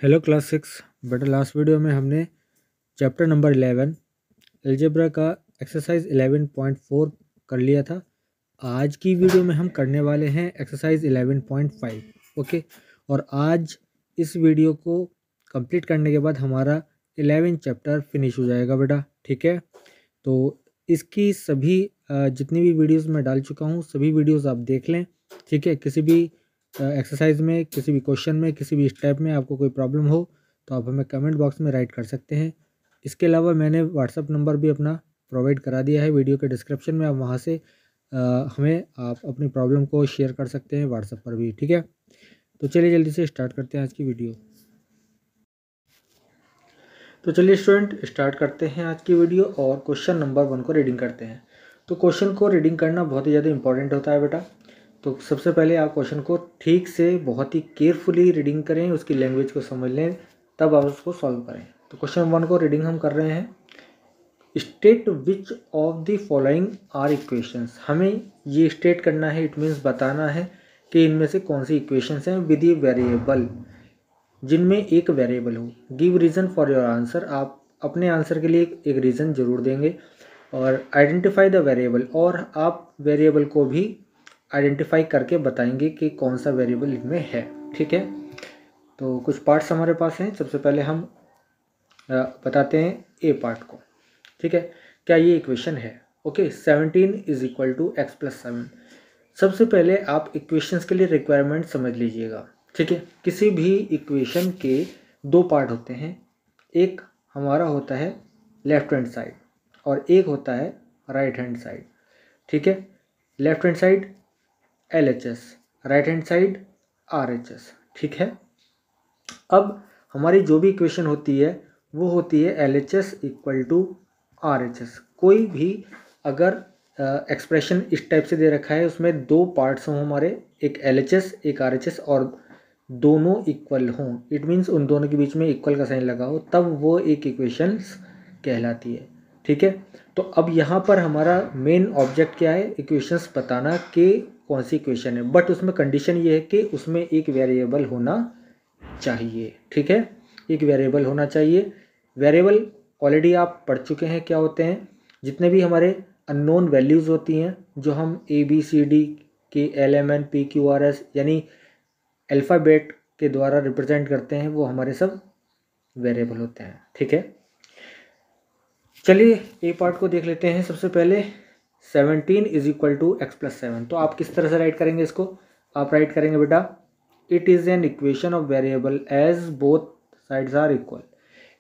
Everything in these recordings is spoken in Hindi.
हेलो क्लास 6 बेटा। लास्ट वीडियो में हमने चैप्टर नंबर 11 अलजेब्रा का एक्सरसाइज 11.4 कर लिया था। आज की वीडियो में हम करने वाले हैं एक्सरसाइज 11.5। ओके, और आज इस वीडियो को कंप्लीट करने के बाद हमारा 11 चैप्टर फिनिश हो जाएगा बेटा। ठीक है, तो इसकी सभी जितनी भी वीडियोस मैं डाल चुका हूँ सभी वीडियोस आप देख लें। ठीक है, किसी भी एक्सरसाइज में, किसी भी क्वेश्चन में, किसी भी स्टेप में आपको कोई प्रॉब्लम हो तो आप हमें कमेंट बॉक्स में राइट कर सकते हैं। इसके अलावा मैंने व्हाट्सअप नंबर भी अपना प्रोवाइड करा दिया है वीडियो के डिस्क्रिप्शन में। आप वहाँ से हमें आप अपनी प्रॉब्लम को शेयर कर सकते हैं व्हाट्सएप पर भी। ठीक है, तो चलिए जल्दी से स्टार्ट करते हैं आज की वीडियो। तो चलिए स्टूडेंट स्टार्ट करते हैं आज की वीडियो और क्वेश्चन नंबर 1 को रीडिंग करते हैं। तो क्वेश्चन को रीडिंग करना बहुत ही ज़्यादा इंपॉर्टेंट होता है बेटा। तो सबसे पहले आप क्वेश्चन को ठीक से बहुत ही केयरफुली रीडिंग करें, उसकी लैंग्वेज को समझ लें, तब आप उसको सॉल्व करें। तो क्वेश्चन 1 को रीडिंग हम कर रहे हैं। State which of the following are equations. हमें ये स्टेट करना है, इट मीन्स बताना है कि इनमें से कौन सी इक्वेशंस हैं विद ए वेरिएबल, जिनमें एक वेरिएबल हो। Give reason for your answer. आप अपने आंसर के लिए एक रीज़न जरूर देंगे। और आइडेंटिफाई द वेरिएबल, और आप वेरिएबल को भी आइडेंटिफाई करके बताएंगे कि कौन सा वेरिएबल इनमें है। ठीक है, तो कुछ पार्ट्स हमारे पास हैं। सबसे पहले हम बताते हैं ए पार्ट को। ठीक है, क्या ये इक्वेशन है? Okay, 17 is equal to x plus 7। सबसे पहले आप इक्वेशंस के लिए रिक्वायरमेंट समझ लीजिएगा। ठीक है, किसी भी इक्वेशन के दो पार्ट होते हैं। एक हमारा होता है लेफ्ट हैंड साइड और एक होता है राइट हैंड साइड। ठीक है, left hand side LHS, right hand side RHS। ठीक है, अब हमारी जो भी इक्वेशन होती है वो होती है LHS इक्वल टू RHS। कोई भी अगर एक्सप्रेशन इस टाइप से दे रखा है, उसमें दो पार्ट्स हों हमारे, एक LHS एक RHS, और दोनों इक्वल हों, इट मीन्स उन दोनों के बीच में इक्वल का साइन लगा हो, तब वो एक इक्वेशंस कहलाती है। ठीक है, तो अब यहाँ पर हमारा मेन ऑब्जेक्ट क्या है? इक्वेशंस बताना कि कौन सी इक्वेशन है, बट उसमें कंडीशन ये है कि उसमें एक वेरिएबल होना चाहिए। ठीक है, एक वेरिएबल होना चाहिए। वेरिएबल ऑलरेडी आप पढ़ चुके हैं क्या होते हैं। जितने भी हमारे अननोन वैल्यूज़ होती हैं, जो हम ABCD के LMN PQRS यानी अल्फ़ाबेट के द्वारा रिप्रेजेंट करते हैं, वो हमारे सब वेरिएबल होते हैं। ठीक है, चलिए ए पार्ट को देख लेते हैं। सबसे पहले 17 is equal to x plus 7। तो आप किस तरह से राइट करेंगे इसको? आप राइट करेंगे बेटा, it is an equation of variable as both sides are equal.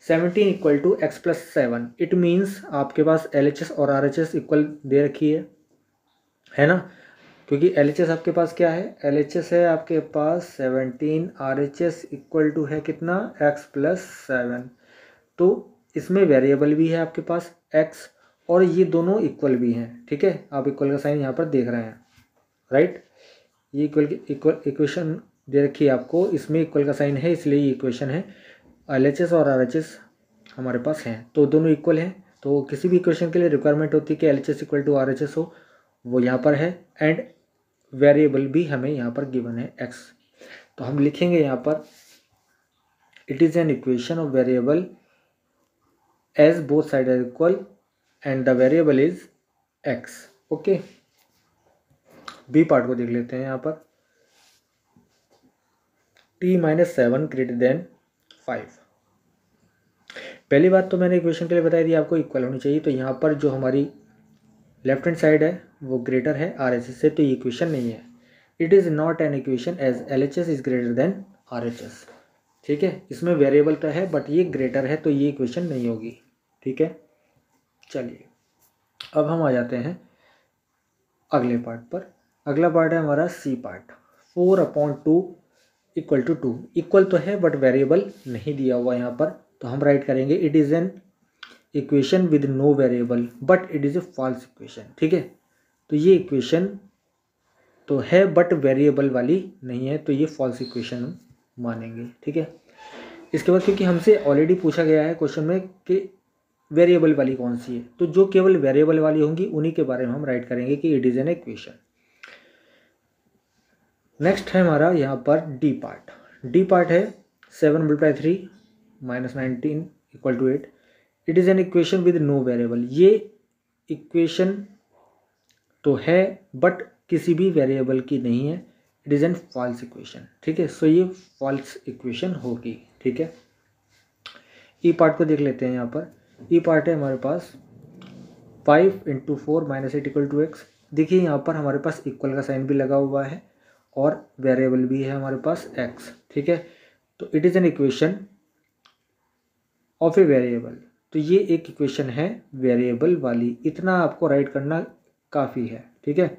17 equal to x plus 7, it means आपके पास LHS और RHS इक्वल दे रखी है ना, क्योंकि LHS आपके पास क्या है? LHS है आपके पास 17, RHS इक्वल टू है कितना? x plus 7। तो इसमें वेरिएबल भी है आपके पास x, और ये दोनों इक्वल भी हैं। ठीक है, आप इक्वल का साइन यहाँ पर देख रहे हैं, राइट। ये इक्वल इक्वेशन दे रखी है आपको, इसमें इक्वल का साइन है, इसलिए ये इक्वेशन है। LHS और RHS हमारे पास हैं, तो दोनों इक्वल हैं। तो किसी भी इक्वेशन के लिए रिक्वायरमेंट होती है कि LHS इक्वल टू RHS हो, वो यहाँ पर है। एंड वेरिएबल भी हमें यहाँ पर गिवन है x। तो हम लिखेंगे यहाँ पर, it is an equation of variable as both sides are equal and the variable is x। Okay, B part को देख लेते हैं। यहाँ पर t-7 ग्रेटर देन 5। पहली बात तो मैंने इक्वेशन के लिए बताई थी आपको इक्वल होनी चाहिए। तो यहाँ पर जो हमारी लेफ्ट हैंड साइड है वो ग्रेटर है RHS से, तो ये इक्वेशन नहीं है। It is not an equation as LHS is greater than RHS। ठीक है, इसमें वेरिएबल तो है बट ये ग्रेटर है, तो ये इक्वेशन नहीं होगी। ठीक है, चलिए अब हम आ जाते हैं अगले पार्ट पर। अगला पार्ट है हमारा C part. 4/2 equal to 2। Equal तो है बट वेरिएबल नहीं दिया हुआ यहाँ पर, तो हम राइट करेंगे, it is an equation with no variable but it is a false equation. ठीक है, तो ये इक्वेशन तो है बट वेरिएबल वाली नहीं है, तो ये फॉल्स इक्वेशन हम मानेंगे। ठीक है, इसके बाद क्योंकि हमसे ऑलरेडी पूछा गया है क्वेश्चन में कि वेरिएबल वाली कौन सी है, तो जो केवल वेरिएबल वाली होंगी उन्हीं के बारे में हम राइट करेंगे कि it is an equation. Next है हमारा यहाँ पर डी पार्ट। डी पार्ट है 7/3 -19 = 8। It is an equation with no variable. ये इक्वेशन तो है बट किसी भी वेरिएबल की नहीं है। It is an false equation. ठीक है, सो ये फॉल्स इक्वेशन होगी। ठीक है, ई पार्ट को देख लेते हैं। यहाँ पर ई पार्ट है हमारे पास 5 × 4 - 8 = x। देखिए यहाँ पर हमारे पास इक्वल का साइन भी लगा हुआ है और वेरिएबल भी है हमारे पास x। ठीक है, तो it is an equation of a variable. तो ये एक इक्वेशन है वेरिएबल वाली। इतना आपको राइट करना काफ़ी है। ठीक है,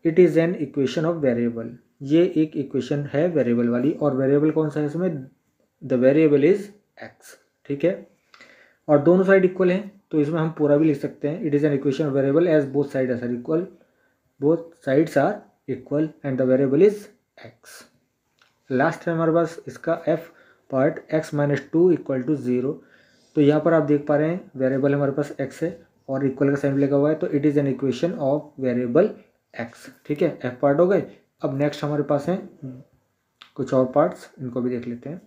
it is an equation of variable. ये एक इक्वेशन है वेरिएबल वाली और वेरिएबल कौन सा है इसमें? The variable is x। ठीक है, और दोनों साइड इक्वल हैं तो इसमें हम पूरा भी लिख सकते हैं। It is an equation of variable as both sides are equal, both sides are equal and the variable is x। Last है हमारे पास इसका f पार्ट x - 2 = 0। तो यहाँ पर आप देख पा रहे हैं वेरिएबल हमारे पास x है और इक्वल का साइन लगा हुआ है, तो it is an equation of variable x। ठीक है, f पार्ट हो गए। अब नेक्स्ट हमारे पास हैं कुछ और पार्ट्स, इनको भी देख लेते हैं।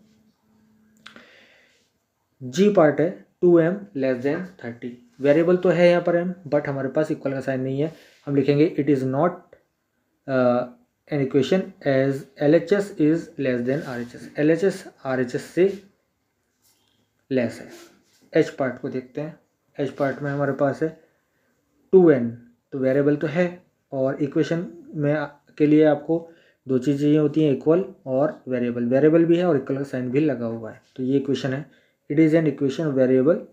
g पार्ट है 2m < 30। वेरिएबल तो है यहाँ पर m बट हमारे पास इक्वल का साइन नहीं है। हम लिखेंगे it is not an equation as LHS is < RHS। LHS RHS से लेस है। h पार्ट को देखते हैं। h पार्ट में हमारे पास है 2n, तो वेरिएबल तो है और इक्वेशन में के लिए आपको दो चीज़ें चाहिए होती हैं, इक्वल और वेरिएबल। वेरिएबल भी है और इक्वल का साइन भी लगा हुआ है, तो ये इक्वेशन है। It is an equation variable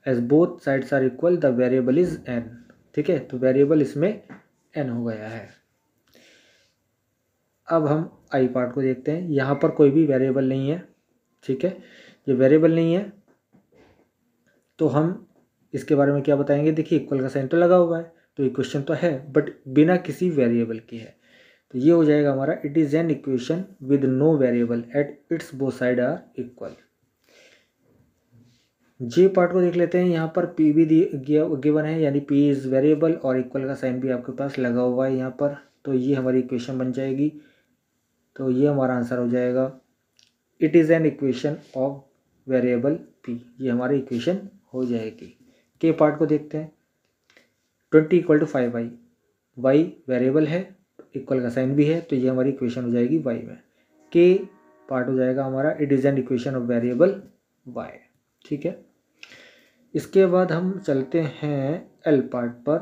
as both sides are equal the variable is n। ठीक है, तो वेरिएबल इसमें n हो गया है। अब हम आई पार्ट को देखते हैं। यहाँ पर कोई भी वेरिएबल नहीं है। ठीक है, ये वेरिएबल नहीं है तो हम इसके बारे में क्या बताएंगे? देखिए इक्वल का साइन तो लगा हुआ है तो इक्वेशन तो है बट बिना किसी वेरिएबल के है, तो ये हो जाएगा हमारा it is an equation with no variable at its both side are equal. J part को देख लेते हैं। यहाँ पर पी भी गिवन है, यानी पी इज़ वेरिएबल और इक्वल का साइन भी आपके पास लगा हुआ है यहाँ पर, तो ये हमारी इक्वेशन बन जाएगी। तो ये हमारा आंसर हो जाएगा it is an equation of variable P. ये हमारी इक्वेशन हो जाएगी। के पार्ट को देखते हैं। 20 = 5y। y वेरिएबल है, इक्वल का साइन भी है, तो ये हमारी इक्वेशन हो जाएगी y में। के पार्ट हो जाएगा हमारा it is an equation of variable y। ठीक है, इसके बाद हम चलते हैं एल पार्ट पर।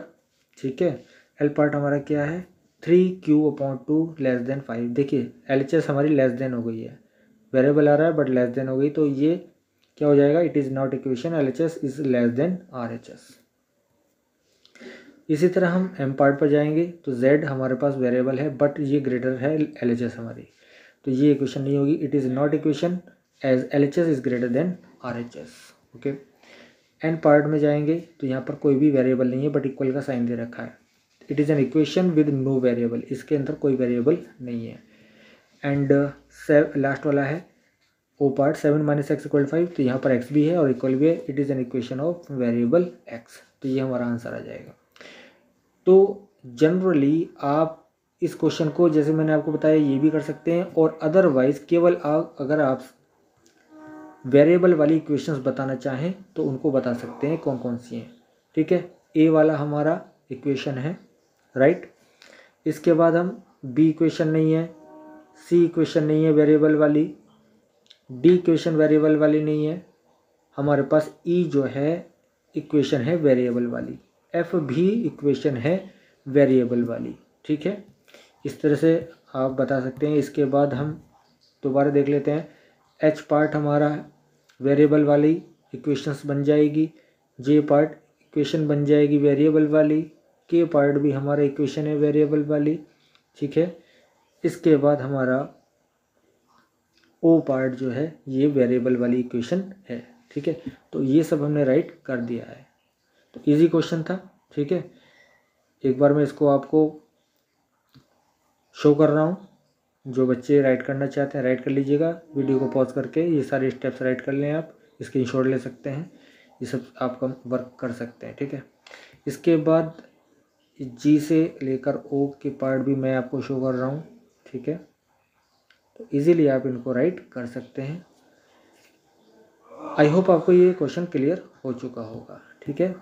ठीक है, एल पार्ट हमारा क्या है? 3q/2 < 5। देखिए LHS हमारी < हो गई है, वेरिएबल आ रहा है बट < हो गई, तो ये क्या हो जाएगा? It is not equation, LHS is < RHS। इसी तरह हम एम पार्ट पर जाएंगे तो z हमारे पास वेरिएबल है बट ये ग्रेटर है LHS हमारी, तो ये इक्वेशन नहीं होगी। It is not equation as LHS is greater < RHS। Okay, N part में जाएंगे तो यहाँ पर कोई भी वेरिएबल नहीं है बट इक्वल का साइन दे रखा है। It is an equation with no variable, इसके अंदर कोई वेरिएबल नहीं है। एंड लास्ट वाला है ओ पार्ट 7 - x = 5, तो यहाँ पर x भी है और इक्वल भी है। It is an equation of variable x, तो ये हमारा आंसर आ जाएगा। तो जनरली आप इस क्वेश्चन को जैसे मैंने आपको बताया ये भी कर सकते हैं, और अदरवाइज केवल अगर आप वेरिएबल वाली इक्वेशंस बताना चाहें तो उनको बता सकते हैं कौन कौन सी हैं। ठीक है, ए वाला हमारा इक्वेशन है, राइट। इसके बाद हम बी इक्वेशन नहीं है, सी इक्वेशन नहीं है वेरिएबल वाली, डी इक्वेशन वेरिएबल वाली नहीं है, हमारे पास ई जो है इक्वेशन है वेरिएबल वाली, एफ भी इक्वेशन है वेरिएबल वाली। ठीक है, इस तरह से आप बता सकते हैं। इसके बाद हम दोबारा देख लेते हैं। एच पार्ट हमारा वेरिएबल वाली इक्वेशंस बन जाएगी, जे पार्ट इक्वेशन बन जाएगी वेरिएबल वाली, के पार्ट भी हमारा इक्वेशन है वेरिएबल वाली। ठीक है, इसके बाद हमारा ओ पार्ट जो है ये वेरिएबल वाली इक्वेशन है। ठीक है, तो ये सब हमने राइट कर दिया है, तो इजी क्वेश्चन था। ठीक है, एक बार मैं इसको आपको शो कर रहा हूँ। जो बच्चे राइट करना चाहते हैं राइट कर लीजिएगा, वीडियो को पॉज करके ये सारे स्टेप्स राइट कर लें। आप स्क्रीनशॉट ले सकते हैं, ये सब आपका वर्क कर सकते हैं। ठीक है, इसके बाद जी से लेकर ओ के पार्ट भी मैं आपको शो कर रहा हूँ। ठीक है, तो इजीली आप इनको राइट कर सकते हैं। आई होप आपको ये क्वेश्चन क्लियर हो चुका होगा। ठीक है,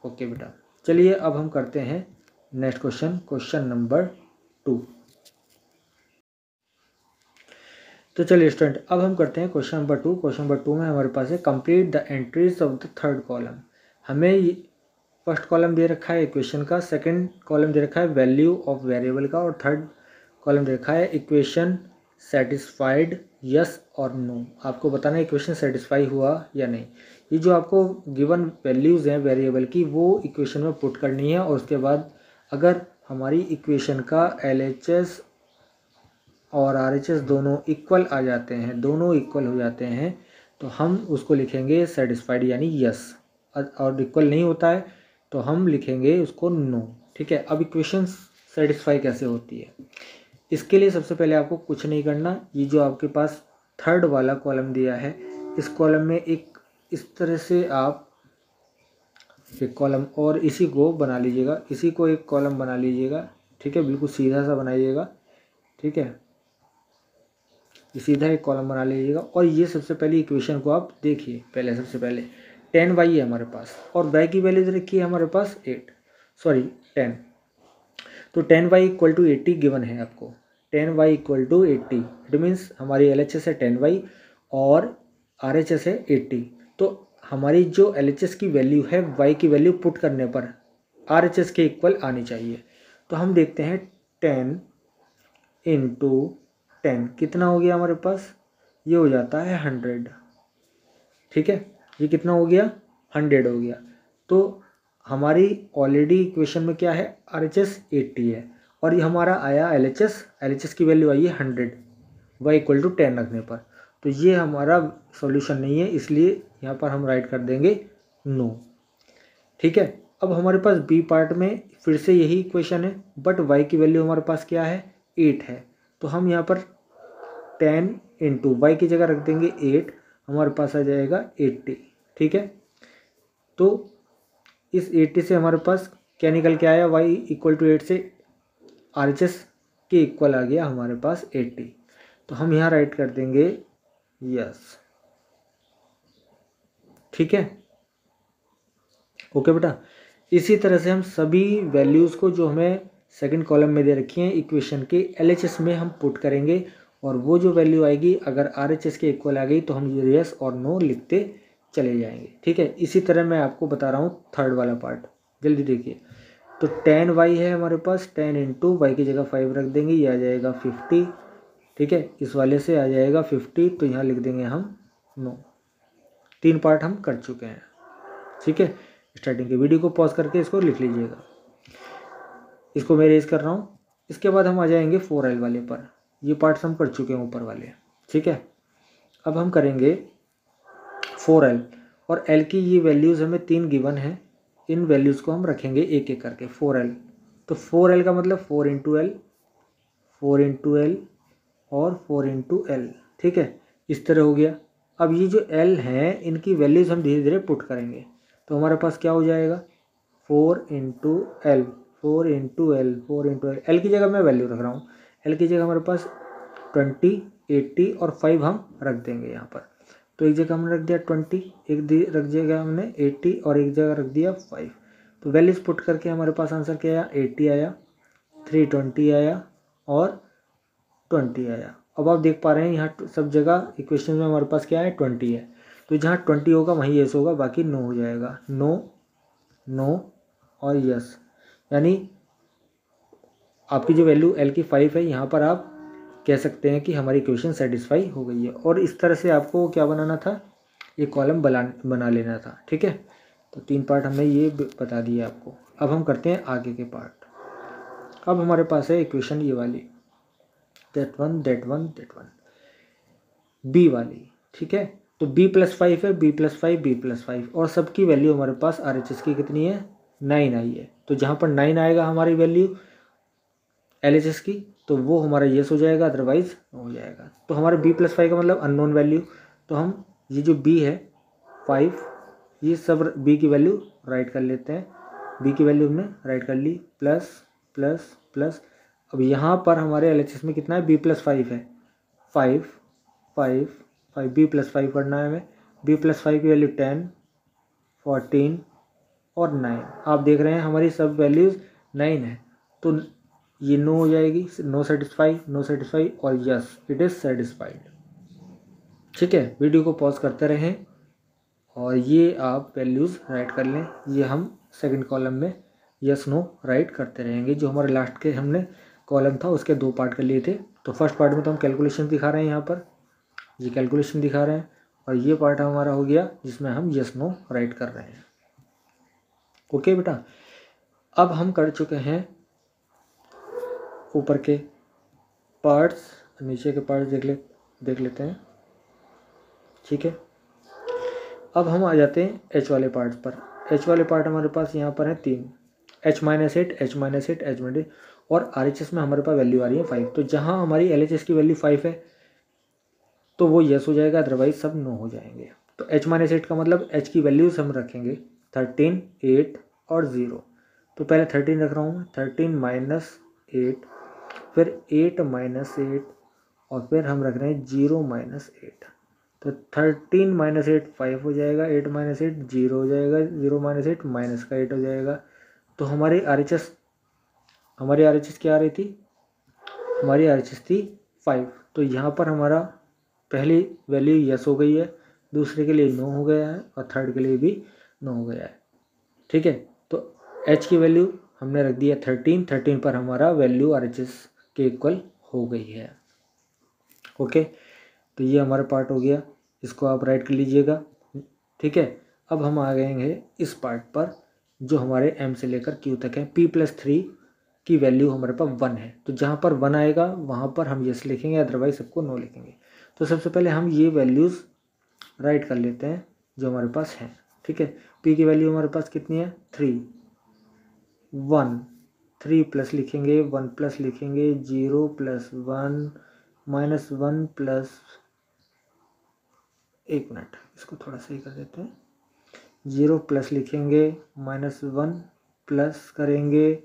ओके बेटा। चलिए अब हम करते हैं नेक्स्ट क्वेश्चन, क्वेश्चन नंबर 2। तो चलिए स्टूडेंट, अब हम करते हैं क्वेश्चन नंबर 2। क्वेश्चन नंबर 2 में हमारे पास है complete the entries of the third column. हमें फर्स्ट कॉलम दे रखा है इक्वेशन का, सेकंड कॉलम दे रखा है वैल्यू ऑफ वेरिएबल का, और थर्ड कॉलम दे रखा है इक्वेशन सेटिस्फाइड यस और नो। आपको बताना है इक्वेशन सेटिस्फाई हुआ या नहीं। ये जो आपको गिवन वैल्यूज़ हैं वेरिएबल की वो इक्वेशन में पुट करनी है, और उसके बाद अगर हमारी इक्वेशन का LHS और RHS दोनों इक्वल आ जाते हैं, दोनों इक्वल हो जाते हैं, तो हम उसको लिखेंगे सेटिस्फाइड यानी यस, और इक्वल नहीं होता है तो हम लिखेंगे उसको नो। ठीक है, अब इक्वेशन सेटिस्फाई कैसे होती है, इसके लिए सबसे पहले आपको कुछ नहीं करना। ये जो आपके पास थर्ड वाला कॉलम दिया है, इस कॉलम में एक इस तरह से आप एक कॉलम और इसी को बना लीजिएगा, इसी को एक कॉलम बना लीजिएगा। ठीक है, बिल्कुल सीधा सा बनाइएगा। ठीक है, सीधा एक कॉलम बना लीजिएगा, और ये सबसे पहले इक्वेशन को आप देखिए। पहले सबसे पहले 10y है हमारे पास, और y की वैल्यू रखी है हमारे पास 10। तो 10y इक्वल टू 80 गिवन है आपको। 10y equal to 80, it means हमारी LHS है 10y और RHS है 80। तो हमारी जो LHS की वैल्यू है y की वैल्यू पुट करने पर RHS के इक्वल आनी चाहिए। तो हम देखते हैं 10 इंटू 10 कितना हो गया हमारे पास, ये हो जाता है 100। ठीक है, ये कितना हो गया, 100 हो गया। तो हमारी ऑलरेडी इक्वेशन में क्या है, RHS 80 है, और ये हमारा आया LHS की वैल्यू आई है 100 y इक्वल टू 10 रखने पर। तो ये हमारा सॉल्यूशन नहीं है, इसलिए यहाँ पर हम राइट कर देंगे नो। ठीक है, अब हमारे पास बी पार्ट में फिर से यही इक्वेशन है, बट y की वैल्यू हमारे पास क्या है, 8 है। तो हम यहाँ पर 10 इंटू वाई की जगह रख देंगे 8, हमारे पास आ जाएगा 80। ठीक है, तो इस 80 से हमारे पास क्या निकल के आया, y इक्वल टू 8 से RHS के इक्वल आ गया हमारे पास 80। तो हम यहाँ राइट कर देंगे यस। ठीक है, ओके बेटा। इसी तरह से हम सभी वैल्यूज़ को जो हमें सेकंड कॉलम में दे रखी हैं इक्वेशन के LHS में हम पुट करेंगे, और वो जो वैल्यू आएगी अगर RHS के इक्वल आ गई तो हम ये यस और नो लिखते चले जाएंगे। ठीक है, इसी तरह मैं आपको बता रहा हूँ थर्ड वाला पार्ट, जल्दी देखिए। तो 10y है हमारे पास, 10 इंटू वाई की जगह 5 रख देंगे, ये आ जाएगा 50। ठीक है, इस वाले से आ जाएगा 50, तो यहाँ लिख देंगे हम नो। 3 पार्ट हम कर चुके हैं। ठीक है, स्टार्टिंग के वीडियो को पॉज करके इसको लिख लीजिएगा, इसको मैं रेज कर रहा हूँ। इसके बाद हम आ जाएंगे 4L वाले पर, ये पार्ट्स हम कर चुके हैं ऊपर वाले। ठीक है, अब हम करेंगे 4L, और L की ये वैल्यूज़ हमें 3 गिवन है, इन वैल्यूज़ को हम रखेंगे एक एक करके 4L। तो 4L का मतलब 4 इंटू एल, 4 इंटू एल और 4 इंटू एल। ठीक है, इस तरह हो गया। अब ये जो L हैं इनकी वैल्यूज़ हम धीरे धीरे पुट करेंगे, तो हमारे पास क्या हो जाएगा, 4 into L, 4 into L, 4 into L. L की जगह मैं वैल्यू रख रहा हूँ, एल की जगह हमारे पास 20, 80 और 5 हम रख देंगे यहाँ पर। तो एक जगह हमने रख दिया 20, एक रख जगह हमने 80 और एक जगह रख दिया 5। तो वैल्यूज़ पुट करके हमारे पास आंसर क्या आया, 80 आया, 320 आया और 20 आया। अब आप देख पा रहे हैं यहाँ सब जगह इक्वेशन में हमारे पास क्या है, 20 है। तो जहाँ 20 होगा वहीं यस होगा, बाकी नो हो जाएगा। नो, नो और यस, यानी आपकी जो वैल्यू L की 5 है यहाँ पर आप कह सकते हैं कि हमारी इक्वेशन सेटिस्फाई हो गई है। और इस तरह से आपको क्या बनाना था, ये कॉलम बना लेना था। ठीक है, तो 3 पार्ट हमने ये बता दिए आपको। अब हम करते हैं आगे के पार्ट। अब हमारे पास है इक्वेशन ये वाली, दैट वन बी वाली। ठीक है, तो b+5 है, b+5 और सबकी वैल्यू हमारे पास RHS की कितनी है, 9 आई है। तो जहाँ पर 9 आएगा हमारी वैल्यू LHS की, तो वो हमारा येस हो जाएगा, अदरवाइज हो जाएगा। तो हमारे b+5 का मतलब अननोन वैल्यू। तो हम ये जो b है 5, ये सब b की वैल्यू राइट कर लेते हैं। b की वैल्यू हमने राइट कर ली, प्लस प्लस प्लस। अब यहाँ पर हमारे LHS में कितना है, b+5 है, 5 5 5 बी प्लस 5 करना है हमें। बी प्लस 5 की वैल्यू 10 14 और 9। आप देख रहे हैं हमारी सब वैल्यूज़ 9 है, तो ये नो हो जाएगी, नो सेटिस्फाई और यस इट इज़ सेटिस्फाइड। ठीक है, वीडियो को पॉज करते रहें और ये आप वैल्यूज़ राइट कर लें। ये हम सेकंड कॉलम में यस नो राइट करते रहेंगे। जो हमारे लास्ट के हमने कॉलम था उसके 2 पार्ट कर लिए थे। तो फर्स्ट पार्ट में तो हम कैलकुलेशन दिखा रहे हैं, यहाँ पर ये कैलकुलेशन दिखा रहे हैं, और ये पार्ट हमारा हो गया जिसमें हम यस नो राइट कर रहे हैं। ओके बेटा, अब हम कर चुके हैं ऊपर के पार्ट्स, नीचे के पार्ट्स देख लेते हैं। ठीक है, अब हम आ जाते हैं एच वाले पार्ट पर। एच वाले पार्ट हमारे पास यहाँ पर है 3, H-8, H-8, H-8 और RHS में हमारे पास वैल्यू आ रही है 5। तो जहाँ हमारी LHS की वैल्यू 5 है तो वो यस हो जाएगा, अदरवाइज सब नो हो जाएंगे। तो H-8 का मतलब H की वैल्यूज हम रखेंगे 13, 8 और 0। तो पहले 13 रख रहा हूँ मैं, 13 - 8, फिर 8 - 8 और फिर हम रख रहे हैं 0 - 8। तो 13 - 8 5 हो जाएगा, 8 - 8 0 हो जाएगा, 0 - 8 माइनस का 8 हो जाएगा। तो हमारी RHS क्या आ रही थी? हमारी RHS थी 5। तो यहाँ पर हमारा पहली वैल्यू यस हो गई है, दूसरे के लिए नो हो गया है और थर्ड के लिए भी नो हो गया है। ठीक है, तो H की वैल्यू हमने रख दी है 13 पर हमारा वैल्यू RHS के इक्वल हो गई है। ओके, तो ये हमारा पार्ट हो गया, इसको आप राइट कर लीजिएगा। ठीक है, अब हम आ गए हैं इस पार्ट पर जो हमारे M से लेकर Q तक है। P+3 की वैल्यू हमारे पास 1 है, तो जहाँ पर 1 आएगा वहाँ पर हम यस लिखेंगे, अदरवाइज सबको नो लिखेंगे। तो सबसे पहले हम ये वैल्यूज़ राइट कर लेते हैं जो हमारे पास हैं। ठीक है, P की वैल्यू हमारे पास कितनी है? 3 1 3 प्लस लिखेंगे, 1 प्लस लिखेंगे, 0 + 1 -1 प्लस, एक मिनट इसको थोड़ा सही कर देते हैं, 0 प्लस लिखेंगे, -1 प्लस करेंगे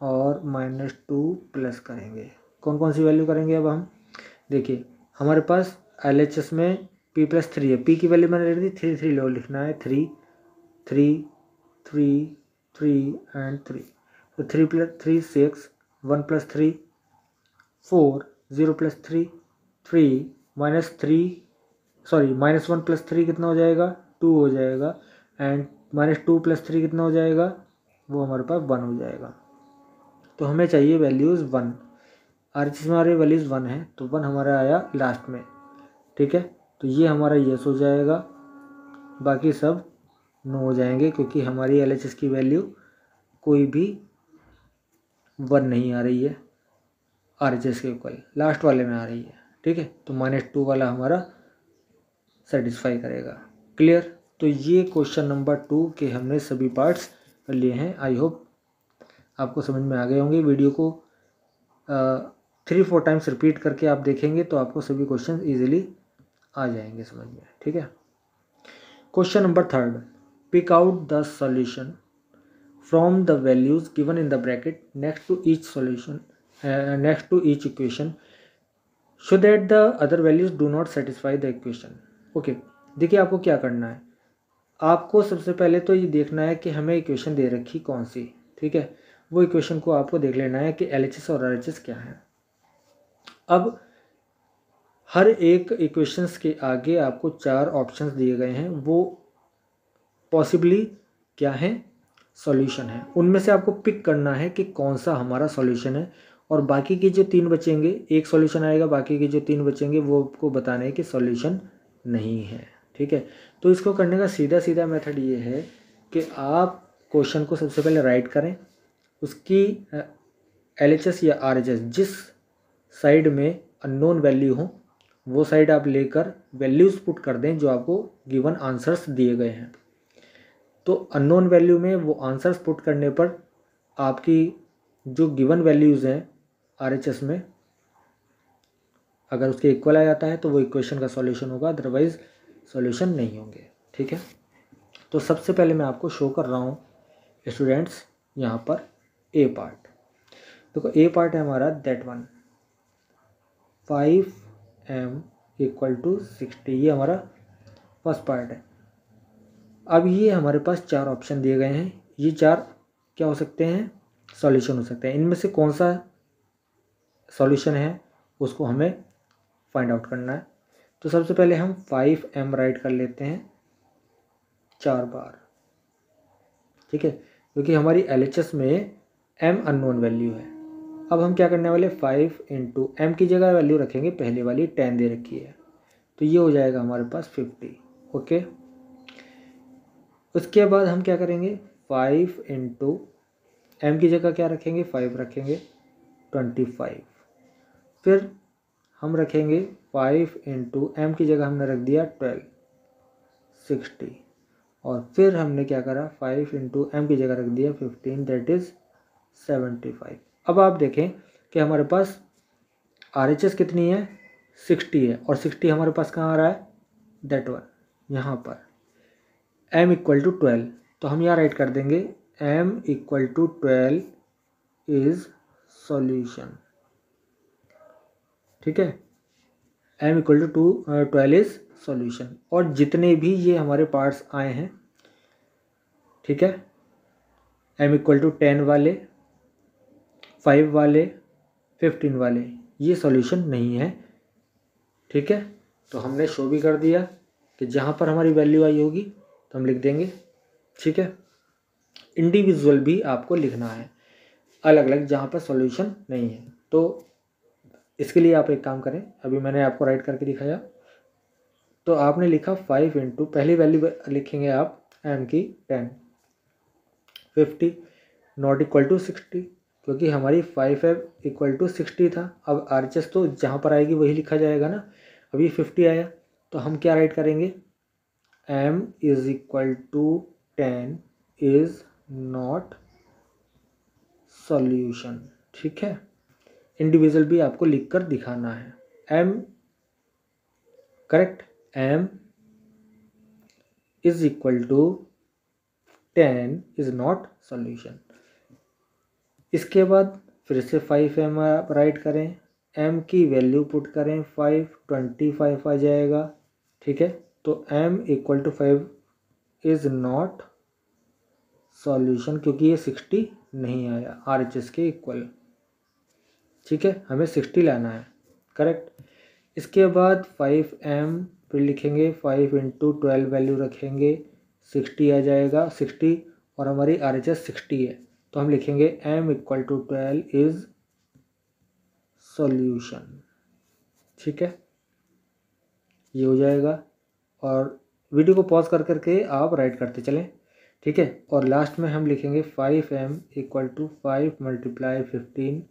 और -2 प्लस करेंगे। कौन कौन सी वैल्यू करेंगे अब हम? देखिए हमारे पास LHS में P+3 है, P की वैल्यू मैंने रख दी 3 लो लिखना है, 3 3 3 3 एंड 3। तो 3 + 3 6, 1 + 3 4, 0 + 3 3 -1 + 3 कितना हो जाएगा? 2 हो जाएगा, एंड -2 + 3 कितना हो जाएगा? वो हमारे पास 1 हो जाएगा। तो हमें चाहिए वैल्यूज़ 1, RHS में हमारी वैल्यूज़ 1 है, तो 1 हमारा आया लास्ट में। ठीक है, तो ये हमारा यस हो जाएगा, बाकी सब नो हो जाएंगे क्योंकि हमारी LHS की वैल्यू कोई भी 1 नहीं आ रही है, RHS के इक्वल लास्ट वाले में आ रही है। ठीक है, तो -2 वाला हमारा सेटिस्फाई करेगा। क्लियर? तो ये क्वेश्चन नंबर 2 के हमने सभी पार्ट्स कर लिए हैं। आई होप आपको समझ में आ गए होंगे। वीडियो को 3-4 टाइम्स रिपीट करके आप देखेंगे तो आपको सभी क्वेश्चन ईजिली आ जाएंगे समझ में। ठीक है, question number 3, pick out the solution from the values given in the bracket next to each equation so that the other values do not satisfy the equation. Okay, देखिए आपको क्या करना है, आपको सबसे पहले तो ये देखना है कि हमें इक्वेशन दे रखी कौन सी। ठीक है, वो इक्वेशन को आपको देख लेना है कि LHS और RHS क्या है। अब हर एक इक्वेशंस के आगे आपको 4 ऑप्शंस दिए गए हैं, वो पॉसिबली क्या है? सॉल्यूशन है। उनमें से आपको पिक करना है कि कौन सा हमारा सॉल्यूशन है, और बाकी के जो 3 बचेंगे, एक सॉल्यूशन आएगा, बाकी के जो 3 बचेंगे वो आपको बताना है कि सॉल्यूशन नहीं है। ठीक है, तो इसको करने का सीधा मेथड ये है कि आप क्वेश्चन को सबसे पहले राइट करें, उसकी LHS या RHS जिस साइड में अननोन वैल्यू हो वो साइड आप लेकर वैल्यूज़ पुट कर दें जो आपको गिवन आंसर्स दिए गए हैं। तो अननोन वैल्यू में वो आंसर्स पुट करने पर आपकी जो गिवन वैल्यूज़ हैं RHS में अगर उसके इक्वल आ जाता है तो वो इक्वेशन का सॉल्यूशन होगा, अदरवाइज सॉल्यूशन नहीं होंगे। ठीक है, तो सबसे पहले मैं आपको शो कर रहा हूँ स्टूडेंट्स यहाँ पर ए पार्ट। देखो ए पार्ट है हमारा that one 5 m equal to 60, ये हमारा फर्स्ट पार्ट है। अब ये हमारे पास 4 ऑप्शन दिए गए हैं, ये 4 क्या हो सकते हैं, सॉल्यूशन हो सकते हैं। इनमें से कौन सा सॉल्यूशन है उसको हमें फाइंड आउट करना है। तो सबसे पहले हम 5m राइट कर लेते हैं 4 बार, ठीक है, क्योंकि हमारी LHS में m अननोन वैल्यू है। अब हम क्या करने वाले, 5 इंटू m की जगह वैल्यू रखेंगे पहले वाली 10 दे रखी है, तो ये हो जाएगा हमारे पास 50। ओके, उसके बाद हम क्या करेंगे, 5 इंटू m की जगह क्या रखेंगे, 5 रखेंगे 25। फिर हम रखेंगे 5 इंटू m की जगह हमने रख दिया 12, 60। और फिर हमने क्या करा, 5 इंटू m की जगह रख दिया 15, दैट इज़ 75। अब आप देखें कि हमारे पास RHS कितनी है, 60 है, और 60 हमारे पास कहाँ आ रहा है, दैट वन यहाँ पर, m इक्वल टू 12। तो हम यहाँ राइट कर देंगे m equal to 12 is solution, ठीक है, m equal to 12 is solution. और जितने भी ये हमारे पार्ट्स आए हैं, ठीक है, m इक्वल टू 10 वाले, 5 वाले, 15 वाले, ये सॉल्यूशन नहीं है, ठीक है। तो हमने शो भी कर दिया कि जहाँ पर हमारी वैल्यू आई होगी तो हम लिख देंगे, ठीक है। इंडिविजुअल भी आपको लिखना है, अलग अलग जहाँ पर सॉल्यूशन नहीं है। तो इसके लिए आप एक काम करें, अभी मैंने आपको राइट करके दिखाया, तो आपने लिखा 5 इंटू, पहली वैल्यू लिखेंगे आप m की 10, 50 नॉट इक्वल टू 60, क्योंकि हमारी 5m इक्वल टू 60 था। अब RHS तो जहाँ पर आएगी वही लिखा जाएगा ना, अभी 50 आया, तो हम क्या राइट करेंगे, m is equal to 10 is not solution, ठीक है। इंडिविजुअल भी आपको लिख कर दिखाना है, m correct, m is equal to 10 is not solution. इसके बाद फिर से 5m आप राइट करें, m की वैल्यू पुट करें 5, 25 आ जाएगा, ठीक है। तो m equal to 5 is not solution, क्योंकि ये 60 नहीं आया RHS के इक्वल, ठीक है, हमें 60 लाना है, करेक्ट। इसके बाद 5m फिर लिखेंगे, 5 इंटू 12 वैल्यू रखेंगे, 60 आ जाएगा, 60, और हमारी RHS 60 है, तो हम लिखेंगे m equal to 12 is solution, ठीक है, ये हो जाएगा। और वीडियो को पॉज कर करके आप राइट करते चलें, ठीक है। और लास्ट में हम लिखेंगे 5m equal to 5 multiply 15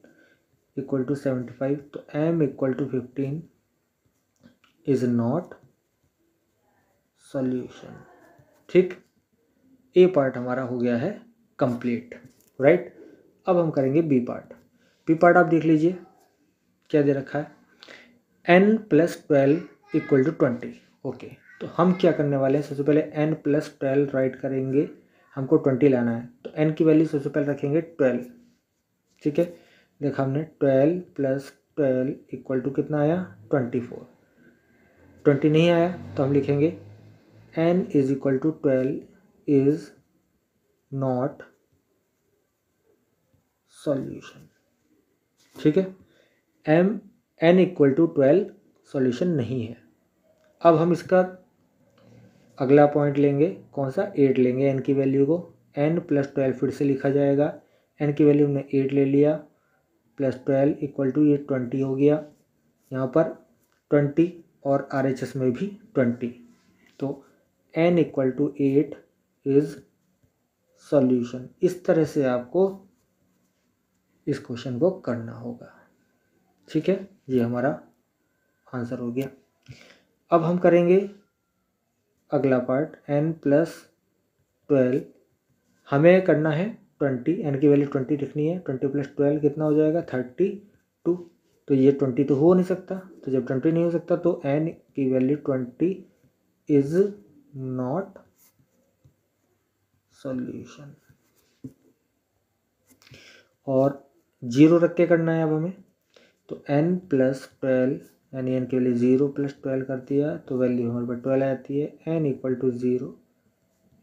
equal to 75, तो m equal to 15 is not solution, ठीक। ए पार्ट हमारा हो गया है कंप्लीट, राइट। अब हम करेंगे बी पार्ट। बी पार्ट आप देख लीजिए क्या दे रखा है, n plus 12 equal to 20। Okay, तो हम क्या करने वाले हैं, सबसे पहले n प्लस 12 राइट करेंगे, हमको 20 लाना है, तो n की वैल्यू सबसे पहले रखेंगे 12, ठीक है। देखा हमने 12 प्लस 12 इक्वल टू कितना आया, 24। 20 नहीं आया तो हम लिखेंगे n is equal to 12 is not solution, ठीक है। n इक्वल टू 12 सॉल्यूशन नहीं है। अब हम इसका अगला पॉइंट लेंगे, कौन सा, 8 लेंगे, n की वैल्यू को, n प्लस 12 फिर से लिखा जाएगा, n की वैल्यू हमने 8 ले लिया, प्लस 12 इक्वल टू ये 20 हो गया, यहाँ पर 20 और RHS में भी 20, तो n equal to 8 is solution. इस तरह से आपको इस क्वेश्चन को करना होगा, ठीक है। ये हमारा आंसर हो गया। अब हम करेंगे अगला पार्ट, n प्लस 12, हमें करना है 20, n की वैल्यू 20 लिखनी है, 20 प्लस 12 कितना हो जाएगा, 32, तो ये 20 तो हो नहीं सकता, तो जब 20 नहीं हो सकता तो n की वैल्यू 20 इज नॉट सॉल्यूशन, और 0 रख के करना है अब हमें, तो n प्लस 12 यानी एन की वैल्यू 0 + 12 कर दिया तो वैल्यू हमारे पास 12 आती है। N = 0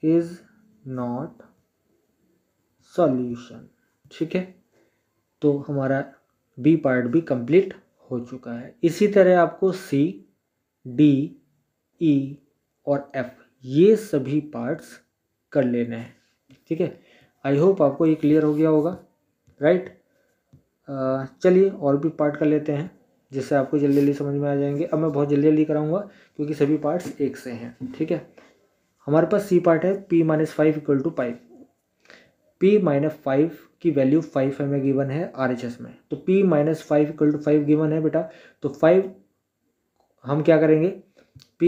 is not solution. ठीक है, तो हमारा बी पार्ट भी कंप्लीट हो चुका है। इसी तरह आपको सी, डी, ई और एफ ये सभी पार्ट्स कर लेने हैं। ठीक है, आई होप आपको ये क्लियर हो गया होगा, राइट। चलिए और भी पार्ट कर लेते हैं जिससे आपको जल्दी जल्दी समझ में आ जाएंगे। अब मैं बहुत जल्दी जल्दी कराऊंगा क्योंकि सभी पार्ट्स एक से हैं। ठीक है, हमारे पास सी पार्ट है p - 5 = 5। p - 5 की वैल्यू 5 हमें गिवन है RHS में, तो p - 5 = 5 गिवन है बेटा। तो 5 हम क्या करेंगे, p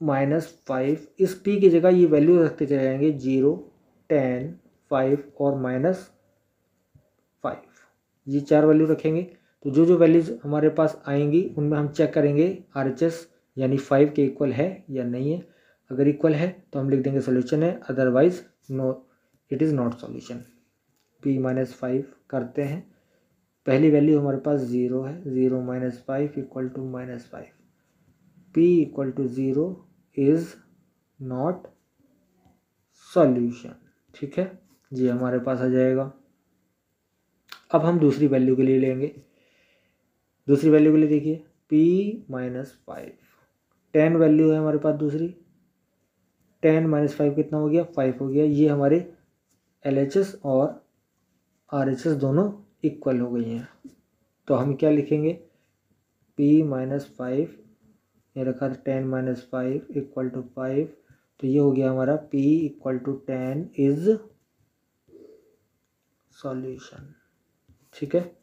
- 5 इस p की जगह ये वैल्यू रखते चले जाएंगे 0, 10, 5 और -5, ये 4 वैल्यू रखेंगे। तो जो जो वैल्यूज हमारे पास आएंगी उनमें हम चेक करेंगे RHS यानी 5 के इक्वल है या नहीं है। अगर इक्वल है तो हम लिख देंगे सोल्यूशन है, otherwise no, it is not solution. p - 5 करते हैं, पहली वैल्यू हमारे पास 0 है, 0 - 5 = -5। p = 0 is not solution. ठीक है, ये हमारे पास आ जाएगा। अब हम दूसरी वैल्यू के लिए लेंगे। दूसरी वैल्यू के लिए देखिए p - 5, 10 वैल्यू है हमारे पास दूसरी। 10 - 5 कितना हो गया, 5 हो गया। ये हमारे LHS और RHS दोनों इक्वल हो गई हैं। तो हम क्या लिखेंगे, p - 5 ये रखा था 10 - 5 = 5, तो ये हो गया हमारा p = 10 इज़ सॉल्यूशन। ठीक है,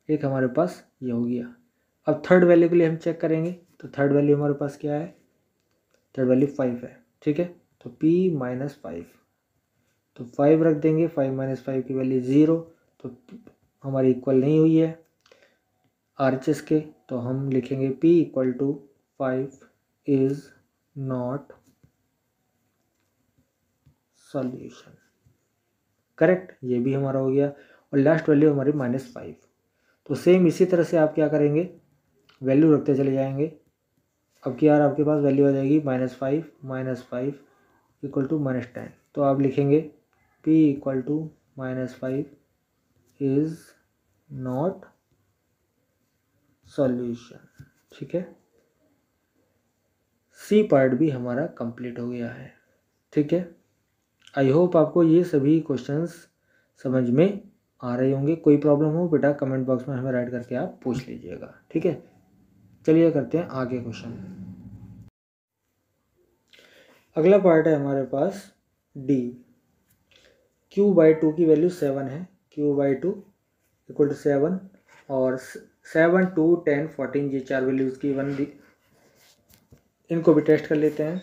एक हमारे पास ये हो गया। अब थर्ड वैल्यू के लिए हम चेक करेंगे, तो थर्ड वैल्यू हमारे पास क्या है, थर्ड वैल्यू 5 है। ठीक है, तो p - 5, तो 5 रख देंगे, 5 - 5 की वैल्यू 0, तो हमारी इक्वल नहीं हुई है RHS के, तो हम लिखेंगे p = 5 is not solution. Correct, ये भी हमारा हो गया। और लास्ट वैल्यू हमारी -5। तो सेम इसी तरह से आप क्या करेंगे, वैल्यू रखते चले जाएंगे। अब क्या आपके पास वैल्यू आ जाएगी -5 - 5 = -10, तो आप लिखेंगे p = -5 इज़ नॉट सॉल्यूशन। ठीक है, सी पार्ट भी हमारा कंप्लीट हो गया है। ठीक है, आई होप आपको ये सभी क्वेश्चंस समझ में आ रहे होंगे। कोई प्रॉब्लम हो बेटा कमेंट बॉक्स में हमें राइट करके आप पूछ लीजिएगा। ठीक है, चलिए करते हैं आगे क्वेश्चन। अगला पार्ट है हमारे पास डी। q/2 की वैल्यू 7 है, q/2 = 7 और 7, 2, 10, 14 ये 4 वैल्यूज़ की वन दी। इनको भी टेस्ट कर लेते हैं।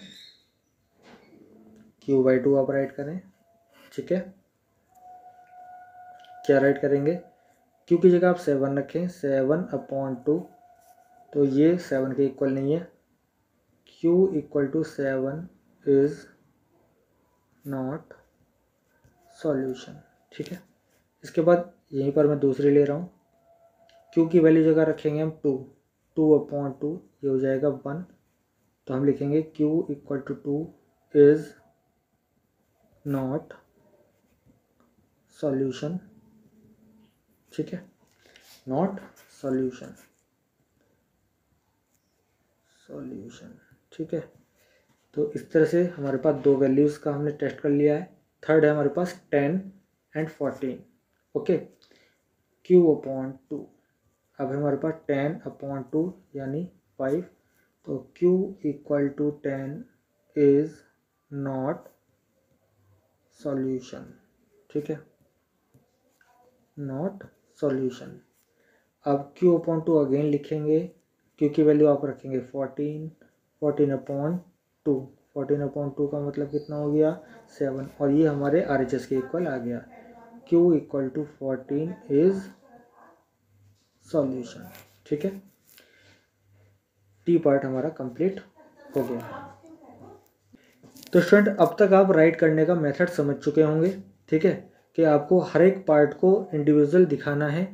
q/2 आप राइट करें। ठीक है, क्या राइट करेंगे, q की जगह आप 7 रखें, 7/2, तो ये 7 के इक्वल नहीं है। q = 7 is not solution. ठीक है, इसके बाद यहीं पर मैं दूसरी ले रहा हूँ। q की वैल्यू जगह रखेंगे हम 2, 2/2 ये हो जाएगा 1, तो हम लिखेंगे q = 2 इज़ नॉट सॉल्यूशन। ठीक है, नॉट सॉल्यूशन, सॉल्यूशन। ठीक है, तो इस तरह से हमारे पास दो वैल्यूज़ का हमने टेस्ट कर लिया है। थर्ड है हमारे पास 10 और 14। ओके, q/2, अब हमारे पास 10/2 यानी 5, तो q = 10 इज़ नॉट सॉल्यूशन। ठीक है, नॉट सॉल्यूशन। अब q/2 अगेन लिखेंगे, q की वैल्यू आप रखेंगे 14, 14/2, 14/2 का मतलब कितना हो गया 7, और ये हमारे RHS के इक्वल आ गया। q = 14 is solution. ठीक है, टी पार्ट हमारा कंप्लीट हो गया। तो स्टूडेंट अब तक आप राइट करने का मेथड समझ चुके होंगे। ठीक है, कि आपको हर एक पार्ट को इंडिविजुअल दिखाना है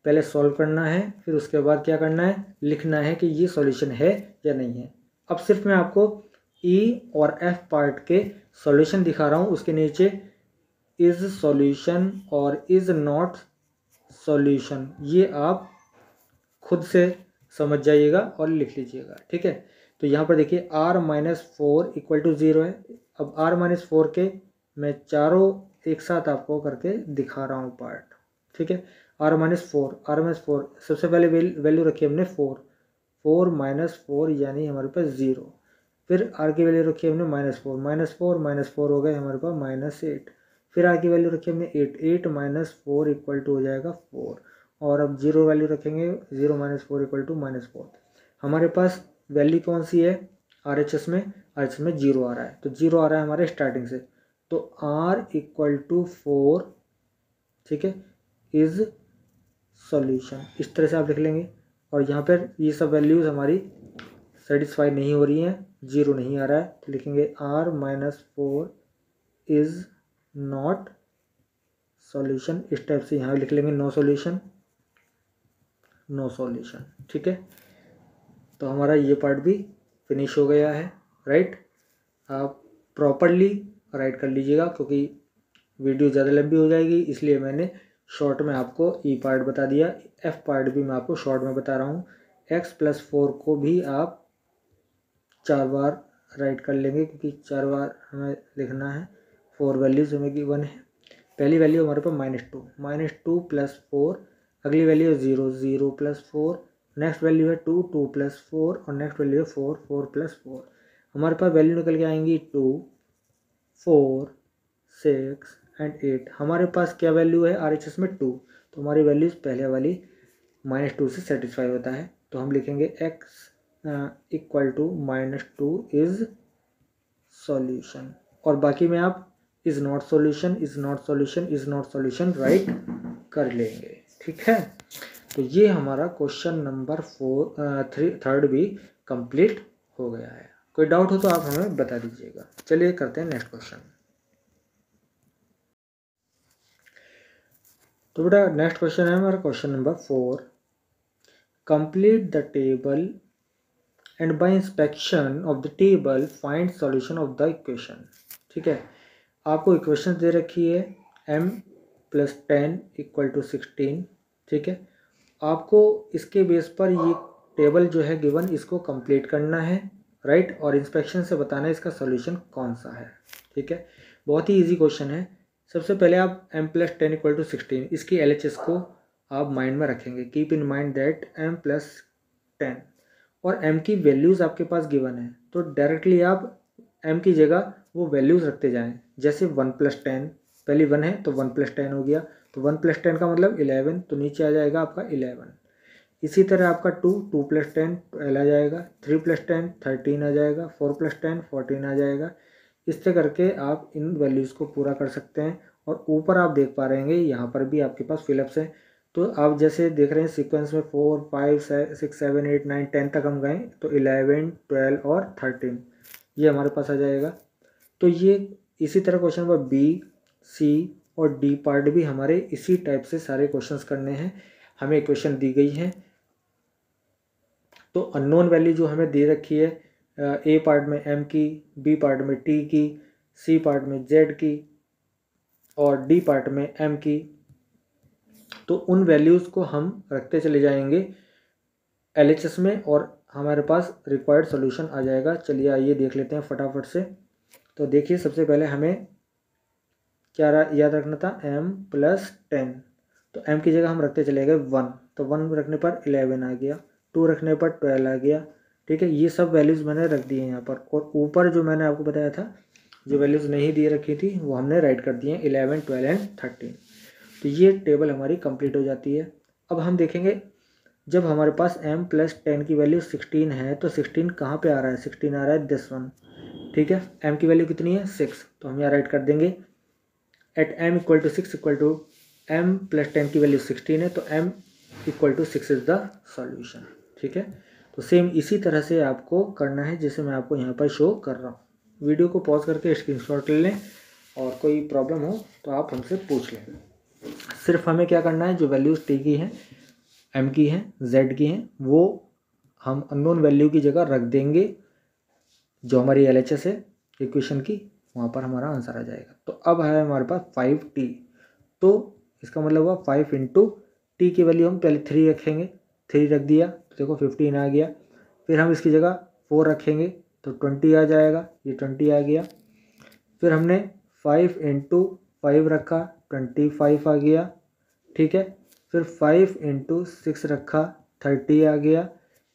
पहले सॉल्व करना है, फिर उसके बाद क्या करना है, लिखना है कि ये सॉल्यूशन है या नहीं है। अब सिर्फ मैं आपको ई और एफ पार्ट के सॉल्यूशन दिखा रहा हूँ, उसके नीचे इज सॉल्यूशन और इज नॉट सॉल्यूशन ये आप खुद से समझ जाइएगा और लिख लीजिएगा, ठीक है। तो यहाँ पर देखिए r-4 इक्वल टू 0 है। अब r-4 के मैं चारों एक साथ आपको करके दिखा रहा हूँ पार्ट, ठीक है। r-4 सबसे पहले वैल्यू रखी हमने 4 -4 यानी हमारे पास 0। फिर r की वैल्यू रखी हमने -4 हो गए हमारे पास -8। फिर r की वैल्यू रखी हमने 8 -4 इक्वल टू हो जाएगा 4। और अब 0 वैल्यू रखेंगे, 0 -4 इक्वल टू -4। हमारे पास वैल्यू कौन सी है RHS में, RHS में 0 आ रहा है, तो 0 आ रहा है हमारे स्टार्टिंग से, तो r इक्वल टू 4, ठीक है, इज सॉल्यूशन। इस तरह से आप लिख लेंगे। और यहाँ पर ये सब वैल्यूज़ हमारी सेटिस्फाई नहीं हो रही हैं, 0 नहीं आ रहा है, तो लिखेंगे r-4 इज नॉट सॉल्यूशन। इस टाइप से यहाँ लिख लेंगे नो सॉल्यूशन, ठीक है। तो हमारा ये पार्ट भी फिनिश हो गया है, राइट। आप प्रॉपरली राइट कर लीजिएगा क्योंकि वीडियो ज़्यादा लंबी हो जाएगी, इसलिए मैंने शॉर्ट में आपको ई पार्ट बता दिया, एफ पार्ट भी मैं आपको शॉर्ट में बता रहा हूँ। x+4 को भी आप 4 बार राइट कर लेंगे क्योंकि 4 बार हमें लिखना है, 4 वैल्यूज़ हमें गिवन है। पहली वैल्यू हमारे पास -2 + 4, अगली वैल्यू है 0 + 4, नेक्स्ट वैल्यू है 2 + 4 और नेक्स्ट वैल्यू है 4 + 4। हमारे पास वैल्यू निकल के आएंगी 2, 4, 6 एंड 8। हमारे पास क्या वैल्यू है RHS में 2, तो हमारी वैल्यूज़ पहले वाली -2 से सेटिस्फाई होता है, तो हम लिखेंगे x equal to -2 is solution. और बाकी में आप इज़ नॉट सॉल्यूशन राइट कर लेंगे, ठीक है। तो ये हमारा क्वेश्चन नंबर 3 भी कंप्लीट हो गया है। कोई डाउट हो तो आप हमें बता दीजिएगा। चलिए करते हैं नेक्स्ट क्वेश्चन। तो बेटा नेक्स्ट क्वेश्चन है हमारा question number 4। Complete the table and bye inspection of the table find solution of the equation, ठीक है। आपको इक्वेशन दे रखी है m + 10 = 16, ठीक है। आपको इसके बेस पर ये टेबल जो है गिवन, इसको कंप्लीट करना है, राइट, और इंस्पेक्शन से बताना है इसका सॉल्यूशन कौन सा है, ठीक है। बहुत ही इजी क्वेश्चन है। सबसे पहले आप m + 10 = 16 इसकी LHS को आप माइंड में रखेंगे। Keep in mind that m + 10 और m की वैल्यूज़ आपके पास गिवन है, तो डायरेक्टली आप m की जगह वो वैल्यूज़ रखते जाएं। जैसे 1 + 10, पहली 1 है तो 1 + 10 हो गया, तो 1 + 10 का मतलब 11, तो नीचे आ जाएगा आपका 11। इसी तरह आपका 2 + 10 12 आ जाएगा, 3 + 10 13 आ जाएगा, 4 + 10 14 आ जाएगा। इस तरह करके आप इन वैल्यूज़ को पूरा कर सकते हैं। और ऊपर आप देख पा रहे हैं यहाँ पर भी आपके पास फिलअप्स है, तो आप जैसे देख रहे हैं सीक्वेंस में 4 5 6 7 8 9 10 तक हम गए, तो 11 12 और 13 ये हमारे पास आ जाएगा। तो ये इसी तरह क्वेश्चन नंबर B, C और D पार्ट भी हमारे इसी टाइप से सारे क्वेश्चंस करने हैं। हमें इक्वेशन दी गई है, तो अननोन वैल्यू जो हमें दे रखी है, A पार्ट में M की, B पार्ट में T की, C पार्ट में Z की और D पार्ट में M की, तो उन वैल्यूज़ को हम रखते चले जाएंगे LHS में और हमारे पास रिक्वायर्ड सॉल्यूशन आ जाएगा। चलिए आइए देख लेते हैं फटाफट से। तो देखिए सबसे पहले हमें क्या याद रखना था, m + 10, तो m की जगह हम रखते चले गए 1, तो 1 रखने पर 11 आ गया, 2 रखने पर 12 आ गया, ठीक है। ये सब वैल्यूज़ मैंने रख दी हैं यहाँ पर। और ऊपर जो मैंने आपको बताया था, जो वैल्यूज़ नहीं दे रखी थी वो हमने राइट कर दी हैं 11 12 एंड 13। तो ये टेबल हमारी कंप्लीट हो जाती है। अब हम देखेंगे जब हमारे पास m + 10 की वैल्यू 16 है, तो 16 कहाँ पे आ रहा है, 16 आ रहा है दिस वन, ठीक है। m की वैल्यू कितनी है 6, तो हम यहाँ राइट कर देंगे एट m = 6 = m + 10 की वैल्यू 16 है, तो m = 6 इज़ द सॉल्यूशन, ठीक है। तो सेम इसी तरह से आपको करना है जैसे मैं आपको यहाँ पर शो कर रहा हूँ। वीडियो को पॉज करके स्क्रीनशॉट ले लें और कोई प्रॉब्लम हो तो आप हमसे पूछ लें। सिर्फ हमें क्या करना है, जो वैल्यूज़ दी गई हैं m की हैं, z की हैं, वो हम अननोन वैल्यू की जगह रख देंगे जो हमारी LHS है इक्वेशन की, वहाँ पर हमारा आंसर आ जाएगा। तो अब है हमारे पास 5t, तो इसका मतलब हुआ 5 इंटू टी की वैल्यू हम पहले 3 रखेंगे, 3 रख दिया तो देखो 15 आ गया। फिर हम इसकी जगह 4 रखेंगे तो 20 आ जाएगा, ये 20 आ गया। फिर हमने 5 इंटू 5 रखा, 25 आ गया, ठीक है। फिर 5 इंटू 6 रखा, 30 आ गया।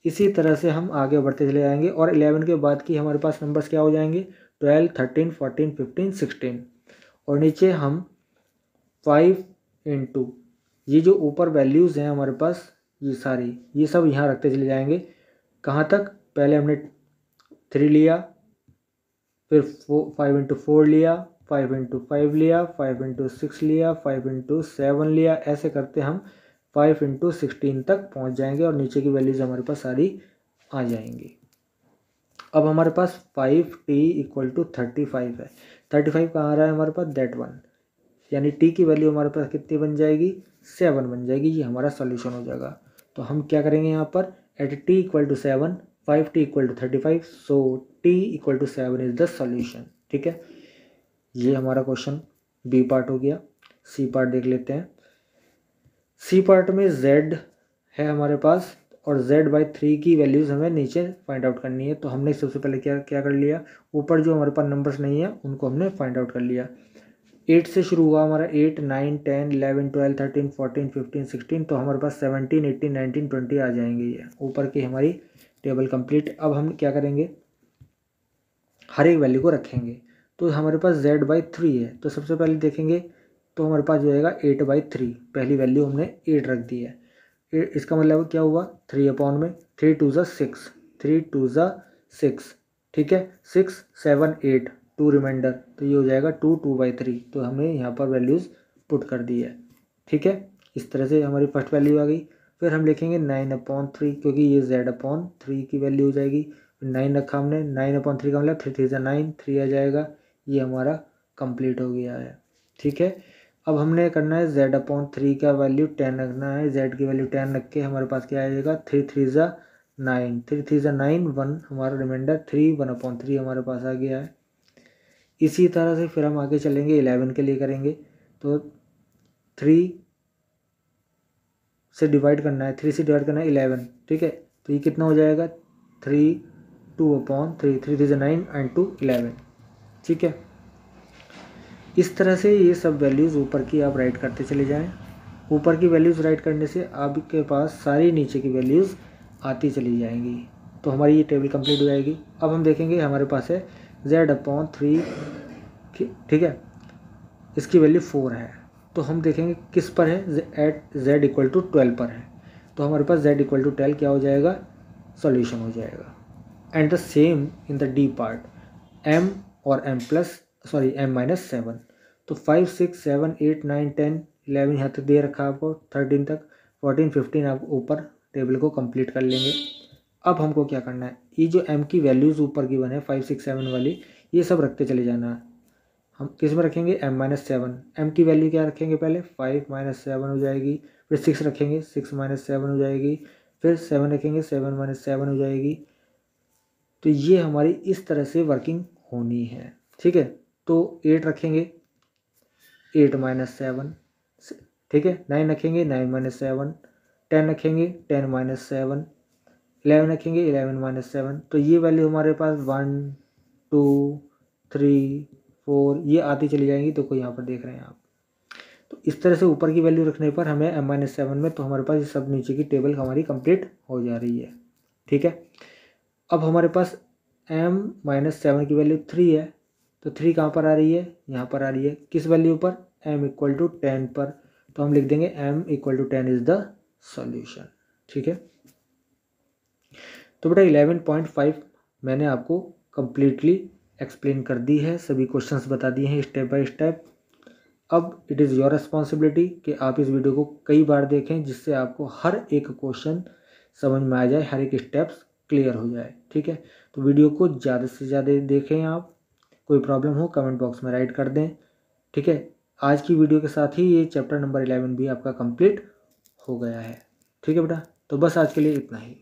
इसी तरह से हम आगे बढ़ते चले जाएंगे और 11 के बाद की हमारे पास नंबर्स क्या हो जाएंगे, 12, 13, 14, 15, 16। और नीचे हम 5 इंटू ये जो ऊपर वैल्यूज़ हैं हमारे पास ये सारी, ये सब यहाँ रखते चले जाएंगे। कहाँ तक, पहले हमने 3 लिया, फिर 5 इंटू 4 लिया, 5 इंटू 5 लिया, 5 इंटू 6 लिया, 5 इंटू 7 लिया, ऐसे करते हम 5 इंटू 16 तक पहुँच जाएंगे और नीचे की वैल्यूज़ हमारे पास सारी आ जाएंगी। अब हमारे पास 5t इक्वल टू 35 है। 35 कहाँ आ रहा है हमारे पास, दैट वन, यानी t की वैल्यू हमारे पास कितनी बन जाएगी, 7 बन जाएगी। ये हमारा सॉल्यूशन हो जाएगा। तो हम क्या करेंगे यहाँ पर, at t equal to 7, 5t equal to 35, so t equal to 7 is the solution. ठीक है, ये हमारा क्वेश्चन बी पार्ट हो गया। सी पार्ट देख लेते हैं। सी पार्ट में z है हमारे पास और z/3 की वैल्यूज़ हमें नीचे फाइंड आउट करनी है। तो हमने सबसे पहले क्या क्या कर लिया, ऊपर जो हमारे पास नंबर्स नहीं है उनको हमने फाइंड आउट कर लिया। 8 से शुरू हुआ हमारा, 8, 9, 10, 11, 12, 13, 14, 15, 16, तो हमारे पास 17, 18, 19, 20 आ जाएंगे। ये ऊपर की हमारी टेबल कंप्लीट। अब हम क्या करेंगे, हर एक वैल्यू को रखेंगे। तो हमारे पास z/3 है, तो सबसे पहले देखेंगे तो हमारे पास जो आएगा 8/3, पहली वैल्यू हमने 8 रख दी है। इसका मतलब क्या हुआ, 3 अपॉन में 3 2 ज़ा 6, 3 2 ज़ा 6, ठीक है, 6 7 8, 2 रिमाइंडर, तो ये हो जाएगा 2 2/3। तो हमने यहाँ पर वैल्यूज़ पुट कर दी है। ठीक है, इस तरह से हमारी फर्स्ट वैल्यू आ गई। फिर हम लिखेंगे 9/3, क्योंकि ये z/3 की वैल्यू हो जाएगी। 9 रखा हमने, 9/3 का मतलब 3 3 ज़ा 9, 3 आ जाएगा। ये हमारा कंप्लीट हो गया है। ठीक है, अब हमने करना है z/3 का वैल्यू 10 रखना है। z की वैल्यू 10 रख के हमारे पास क्या आ जाएगा, 3 3 ज़ा 9, 3 3 ज़ा 9, 1 हमारा रिमाइंडर 3, 1/3 हमारे पास आ गया है। इसी तरह से फिर हम आगे चलेंगे, 11 के लिए करेंगे। तो 3 से डिवाइड करना है, 3 से डिवाइड करना है 11, ठीक है। तो ये कितना हो जाएगा, 3 2/3, 3 3 ज़ा 9 एंड 2 11, ठीक है। इस तरह से ये सब वैल्यूज़ ऊपर की आप राइट करते चले जाएं। ऊपर की वैल्यूज़ राइट करने से आपके पास सारी नीचे की वैल्यूज़ आती चली जाएंगी। तो हमारी ये टेबल कंप्लीट हो जाएगी। अब हम देखेंगे हमारे पास है z/3, ठीक है, इसकी वैल्यू 4 है। तो हम देखेंगे किस पर है, एट z इक्वल टू 12 पर है। तो हमारे पास z इक्वल टू 12 क्या हो जाएगा, सॉल्यूशन हो जाएगा। And the same in the D part, m और m-7। तो 5 6 7 8 9 10 11 यहाँ तक दे रखा है आपको, 13 तक, 14 15 आप ऊपर टेबल को कंप्लीट कर लेंगे। अब हमको क्या करना है, ये जो m की वैल्यूज़ ऊपर की बने 5 6 7 वाली, ये सब रखते चले जाना है। हम किस में रखेंगे, m-7। m की वैल्यू क्या रखेंगे, पहले 5 7 हो जाएगी, फिर 6 रखेंगे, 6 7 हो जाएगी, फिर 7 रखेंगे, 7 7 हो जाएगी। तो ये हमारी इस तरह से वर्किंग होनी है। ठीक है, तो 8 रखेंगे, 8 7, ठीक है, 9 रखेंगे, 9 7, 10 रखेंगे, 10 7, 11 रखेंगे, 11 7। तो ये वैल्यू हमारे पास 1 2 3 4 ये आती चली जाएंगी। तो कोई यहाँ पर देख रहे हैं आप, तो इस तरह से ऊपर की वैल्यू रखने पर हमें m-7 में, तो हमारे पास ये सब नीचे की टेबल हमारी कंप्लीट हो जा रही है। ठीक है, अब हमारे पास m-7 की वैल्यू 3 है। तो 3 कहाँ पर आ रही है, यहाँ पर आ रही है, किस वैल्यू पर, m इक्वल टू 10 पर। तो हम लिख देंगे m equal to 10 is the solution. ठीक है, तो बेटा 11.5 मैंने आपको कंप्लीटली एक्सप्लेन कर दी है, सभी क्वेश्चंस बता दिए हैं स्टेप बाय स्टेप। अब इट इज़ योर रिस्पॉन्सिबिलिटी कि आप इस वीडियो को कई बार देखें, जिससे आपको हर एक क्वेश्चन समझ में आ जाए, हर एक स्टेप्स क्लियर हो जाए। ठीक है, तो वीडियो को ज़्यादा से ज़्यादा देखें आप। कोई प्रॉब्लम हो कमेंट बॉक्स में राइट कर दें। ठीक है, आज की वीडियो के साथ ही ये चैप्टर नंबर 11 भी आपका कंप्लीट हो गया है। ठीक है बेटा, तो बस आज के लिए इतना ही।